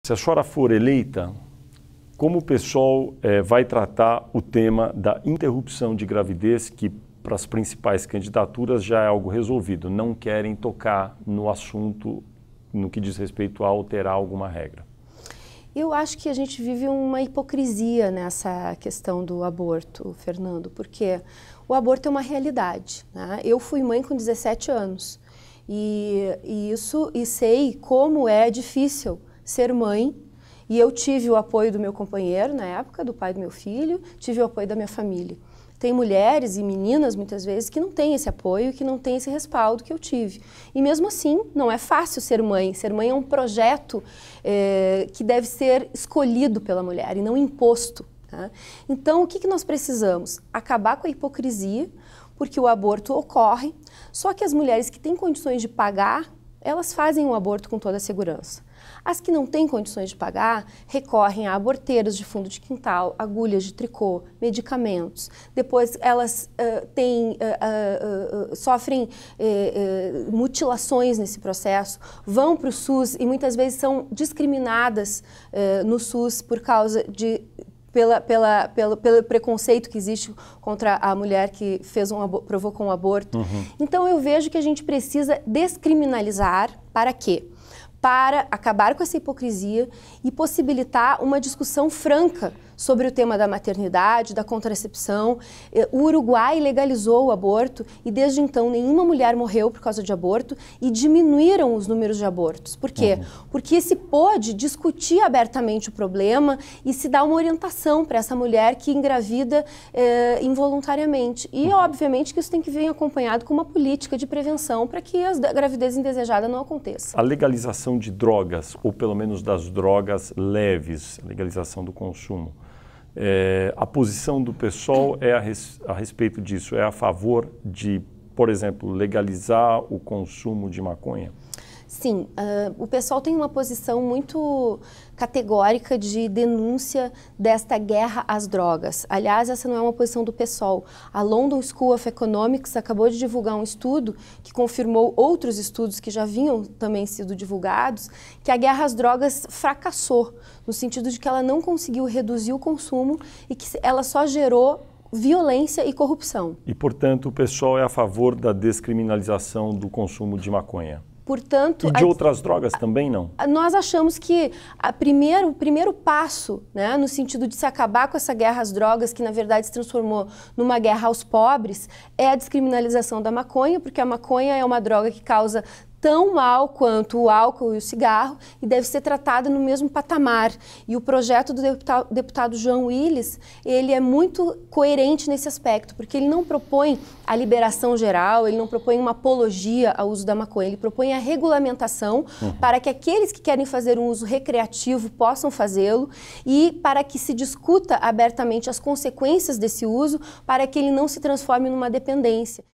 Se a senhora for eleita, como o pessoal vai tratar o tema da interrupção de gravidez, que para as principais candidaturas já é algo resolvido, não querem tocar no assunto no que diz respeito a alterar alguma regra? Eu acho que a gente vive uma hipocrisia nessa questão do aborto, Fernando, porque o aborto é uma realidade, né? Eu fui mãe com 17 anos e sei como é difícil ser mãe, e eu tive o apoio do meu companheiro na época, do pai do meu filho, tive o apoio da minha família. Tem mulheres e meninas, muitas vezes, que não têm esse apoio, que não têm esse respaldo que eu tive. E mesmo assim, não é fácil ser mãe. Ser mãe é um projeto que deve ser escolhido pela mulher e não imposto. Tá? Então, o que nós precisamos? Acabar com a hipocrisia, porque o aborto ocorre, só que as mulheres que têm condições de pagar, elas fazem o aborto com toda a segurança. As que não têm condições de pagar recorrem a aborteiros de fundo de quintal, agulhas de tricô, medicamentos. Depois elas sofrem mutilações nesse processo, vão para o SUS e muitas vezes são discriminadas no SUS por causa de... Pelo preconceito que existe contra a mulher que provocou um aborto. Uhum. Então eu vejo que a gente precisa descriminalizar para quê? Para acabar com essa hipocrisia e possibilitar uma discussão franca sobre o tema da maternidade, da contracepção. O Uruguai legalizou o aborto e desde então nenhuma mulher morreu por causa de aborto e diminuíram os números de abortos. Por quê? Uhum. Porque se pôde discutir abertamente o problema e se dar uma orientação para essa mulher que engravida involuntariamente. E obviamente que isso tem que vir acompanhado com uma política de prevenção para que a gravidez indesejada não aconteça. A legalização de drogas, ou pelo menos das drogas leves, a legalização do consumo, a posição do PSOL é a respeito disso? É a favor de, por exemplo, legalizar o consumo de maconha? Sim, o PSOL tem uma posição muito categórica de denúncia desta guerra às drogas. Aliás, essa não é uma posição do PSOL. A London School of Economics acabou de divulgar um estudo que confirmou outros estudos que já haviam também sido divulgados, que a guerra às drogas fracassou, no sentido de que ela não conseguiu reduzir o consumo e que ela só gerou violência e corrupção. E, portanto, o PSOL é a favor da descriminalização do consumo de maconha? Portanto, e de outras drogas também não? Nós achamos que o primeiro passo, né, no sentido de se acabar com essa guerra às drogas, que na verdade se transformou numa guerra aos pobres, é a descriminalização da maconha, porque a maconha é uma droga que causa tão mal quanto o álcool e o cigarro e deve ser tratada no mesmo patamar. E o projeto do deputado João Willis, ele é muito coerente nesse aspecto, porque ele não propõe a liberação geral, ele não propõe uma apologia ao uso da maconha, ele propõe a regulamentação para que aqueles que querem fazer um uso recreativo possam fazê-lo e para que se discuta abertamente as consequências desse uso para que ele não se transforme numa dependência.